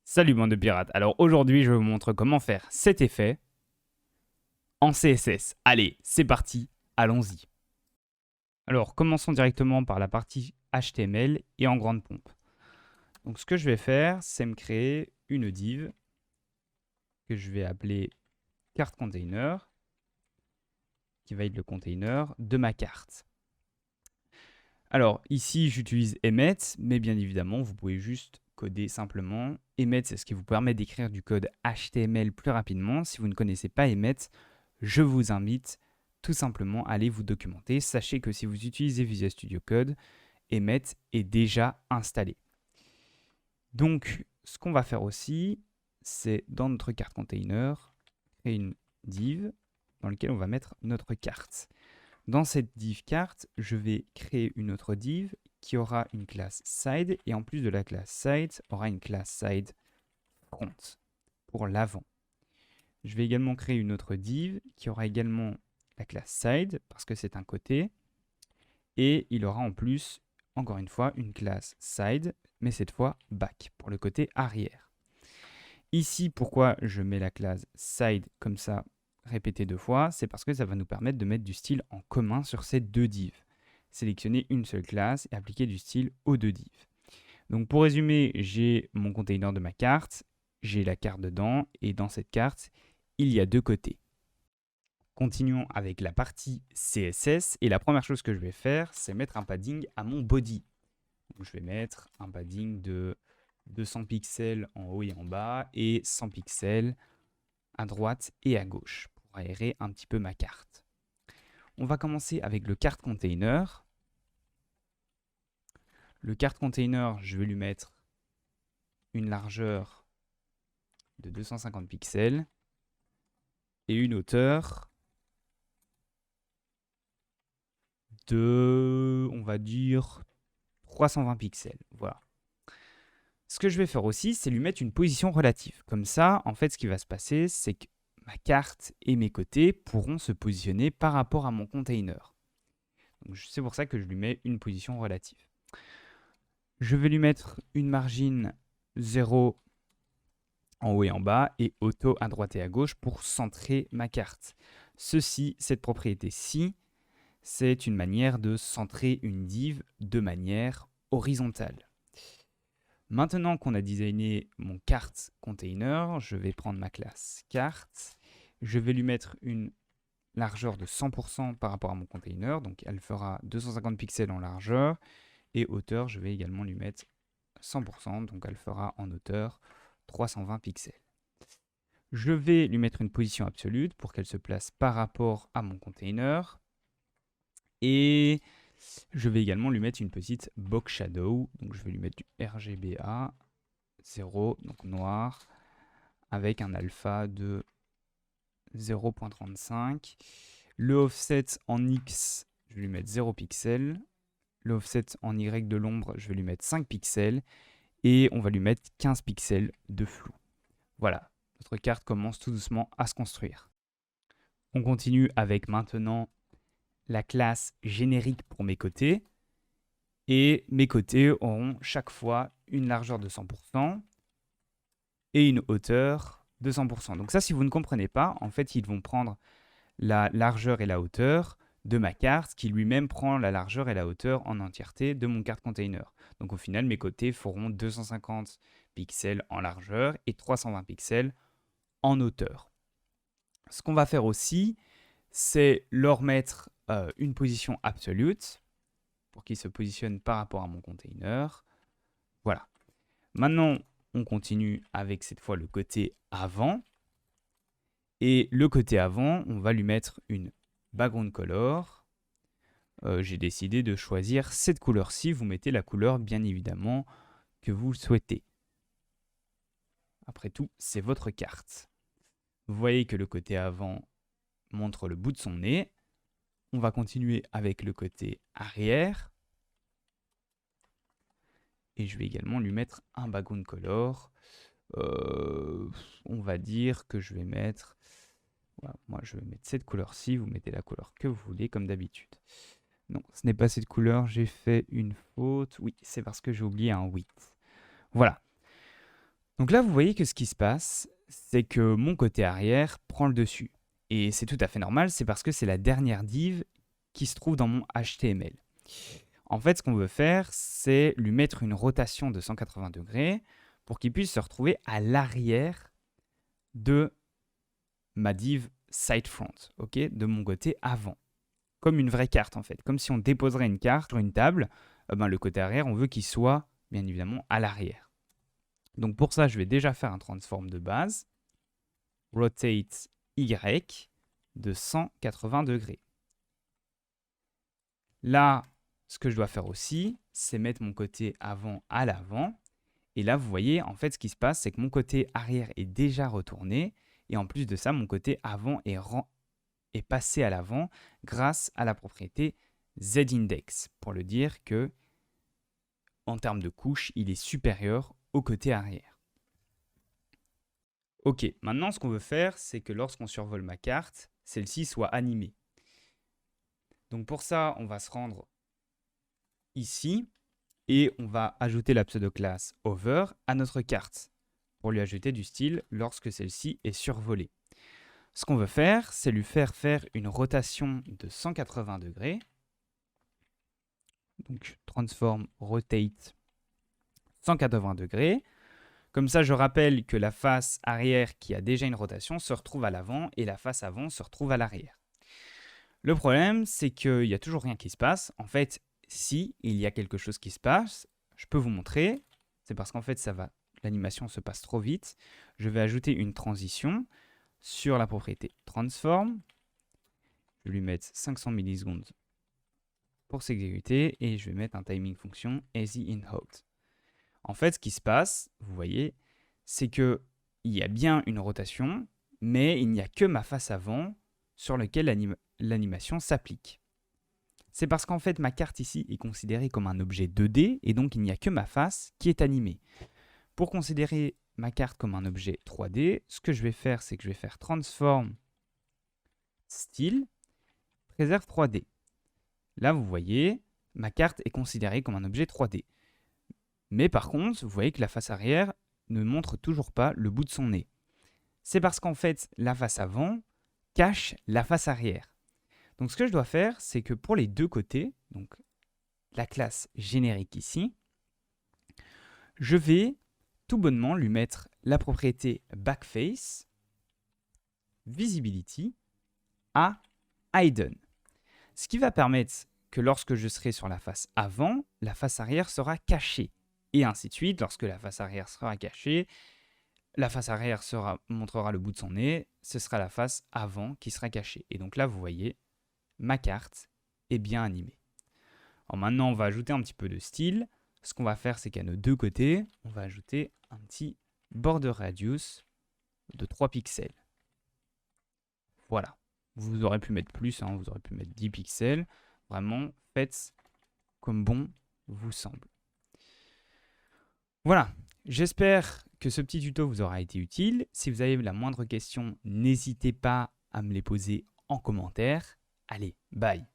Salut bande de pirates, alors aujourd'hui je vous montre comment faire cet effet en CSS. Allez, c'est parti, allons-y. Alors commençons directement par la partie HTML et en grande pompe. Donc ce que je vais faire, c'est me créer une div que je vais appeler carte container, qui va être le container de ma carte. Alors ici j'utilise emmet, mais bien évidemment vous pouvez juste coder simplement. Emmet, c'est ce qui vous permet d'écrire du code HTML plus rapidement. Si vous ne connaissez pas emmet, je vous invite tout simplement à aller vous documenter. Sachez que si vous utilisez Visual Studio Code, emmet est déjà installé. Donc ce qu'on va faire aussi, c'est dans notre carte container, créer une div dans laquelle on va mettre notre carte. Dans cette div carte, je vais créer une autre div qui aura une classe side et en plus de la classe side, aura une classe side front pour l'avant. Je vais également créer une autre div qui aura également la classe side parce que c'est un côté et il aura en plus, encore une fois, une classe side mais cette fois back pour le côté arrière. Ici, pourquoi je mets la classe side comme ça répéter deux fois, c'est parce que ça va nous permettre de mettre du style en commun sur ces deux divs. Sélectionner une seule classe et appliquer du style aux deux divs. Donc pour résumer, j'ai mon container de ma carte, j'ai la carte dedans, et dans cette carte, il y a deux côtés. Continuons avec la partie CSS, et la première chose que je vais faire, c'est mettre un padding à mon body. Donc je vais mettre un padding de 200 pixels en haut et en bas, et 100 pixels à droite et à gauche pour aérer un petit peu ma carte. On va commencer avec le carte container. Le carte container, je vais lui mettre une largeur de 250 pixels et une hauteur de, on va dire, 320 pixels. Voilà. Ce que je vais faire aussi, c'est lui mettre une position relative. Comme ça, en fait, ce qui va se passer, c'est que ma carte et mes côtés pourront se positionner par rapport à mon container. C'est pour ça que je lui mets une position relative. Je vais lui mettre une margine 0 en haut et en bas et auto à droite et à gauche pour centrer ma carte. Cette propriété-ci, c'est une manière de centrer une div de manière horizontale. Maintenant qu'on a designé mon carte container, je vais prendre ma classe carte. Je vais lui mettre une largeur de 100% par rapport à mon container. Donc elle fera 250 pixels en largeur. Et hauteur, je vais également lui mettre 100%. Donc elle fera en hauteur 320 pixels. Je vais lui mettre une position absolue pour qu'elle se place par rapport à mon container. Et je vais également lui mettre une petite box shadow. Donc je vais lui mettre du RGBA 0, donc noir, avec un alpha de 0.35. Le offset en X, je vais lui mettre 0 pixels. Le offset en Y de l'ombre, je vais lui mettre 5 pixels. Et on va lui mettre 15 pixels de flou. Voilà, notre carte commence tout doucement à se construire. On continue avec maintenant la classe générique pour mes côtés. Et mes côtés auront chaque fois une largeur de 100% et une hauteur de 100%. Donc ça, si vous ne comprenez pas, en fait, ils vont prendre la largeur et la hauteur de ma carte, qui lui-même prend la largeur et la hauteur en entièreté de mon carte container. Donc au final, mes côtés feront 250 pixels en largeur et 320 pixels en hauteur. Ce qu'on va faire aussi, c'est leur mettre une position absolute pour qu'ils se positionnent par rapport à mon container. Voilà. Maintenant, on continue avec cette fois le côté avant. Et le côté avant, on va lui mettre une background color. J'ai décidé de choisir cette couleur-ci. Vous mettez la couleur, bien évidemment, que vous souhaitez. Après tout, c'est votre carte. Vous voyez que le côté avant montre le bout de son nez. On va continuer avec le côté arrière. Et je vais également lui mettre un background color. On va dire que je vais mettre... Voilà, moi, je vais mettre cette couleur-ci. Vous mettez la couleur que vous voulez, comme d'habitude. Non, ce n'est pas cette couleur. J'ai fait une faute. Oui, c'est parce que j'ai oublié un width. Voilà. Donc là, vous voyez que ce qui se passe, c'est que mon côté arrière prend le dessus. Et c'est tout à fait normal, c'est parce que c'est la dernière div qui se trouve dans mon HTML. En fait, ce qu'on veut faire, c'est lui mettre une rotation de 180 degrés pour qu'il puisse se retrouver à l'arrière de ma div sitefront, ok, de mon côté avant. Comme une vraie carte en fait, comme si on déposerait une carte sur une table, le côté arrière, on veut qu'il soit bien évidemment à l'arrière. Donc pour ça, je vais déjà faire un transform de base, rotate Y de 180 degrés. Là, ce que je dois faire aussi, c'est mettre mon côté avant à l'avant. Et là, vous voyez, en fait, ce qui se passe, c'est que mon côté arrière est déjà retourné. Et en plus de ça, mon côté avant est passé à l'avant grâce à la propriété Z-index, pour le dire que, en termes de couche, il est supérieur au côté arrière. Ok, maintenant, ce qu'on veut faire, c'est que lorsqu'on survole ma carte, celle-ci soit animée. Donc pour ça, on va se rendre ici et on va ajouter la pseudo-classe over à notre carte pour lui ajouter du style lorsque celle-ci est survolée. Ce qu'on veut faire, c'est lui faire une rotation de 180 degrés. Donc transform rotate 180 degrés. Comme ça, je rappelle que la face arrière qui a déjà une rotation se retrouve à l'avant et la face avant se retrouve à l'arrière. Le problème, c'est qu'il n'y a toujours rien qui se passe. En fait, si il y a quelque chose qui se passe, je peux vous montrer. C'est parce qu'en fait, l'animation se passe trop vite. Je vais ajouter une transition sur la propriété transform. Je vais lui mettre 500 millisecondes pour s'exécuter et je vais mettre un timing function asInHooked. En fait, ce qui se passe, vous voyez, c'est qu'il y a bien une rotation, mais il n'y a que ma face avant sur laquelle l'animation s'applique. C'est parce qu'en fait, ma carte ici est considérée comme un objet 2D et donc il n'y a que ma face qui est animée. Pour considérer ma carte comme un objet 3D, ce que je vais faire, c'est que je vais faire transform style préserve 3D. Là, vous voyez, ma carte est considérée comme un objet 3D. Mais par contre, vous voyez que la face arrière ne montre toujours pas le bout de son nez. C'est parce qu'en fait, la face avant cache la face arrière. Donc ce que je dois faire, c'est que pour les deux côtés, donc la classe générique ici, je vais tout bonnement lui mettre la propriété backface visibility à hidden. Ce qui va permettre que lorsque je serai sur la face avant, la face arrière sera cachée. Et ainsi de suite, lorsque la face arrière sera cachée, la face arrière montrera le bout de son nez, ce sera la face avant qui sera cachée. Et donc là, vous voyez, ma carte est bien animée. Alors maintenant, on va ajouter un petit peu de style. Ce qu'on va faire, c'est qu'à nos deux côtés, on va ajouter un petit border radius de 3 pixels. Voilà. Vous aurez pu mettre plus, vous aurez pu mettre 10 pixels. Vraiment, faites comme bon vous semble. Voilà. J'espère que ce petit tuto vous aura été utile. Si vous avez la moindre question, n'hésitez pas à me les poser en commentaire. Allez, bye!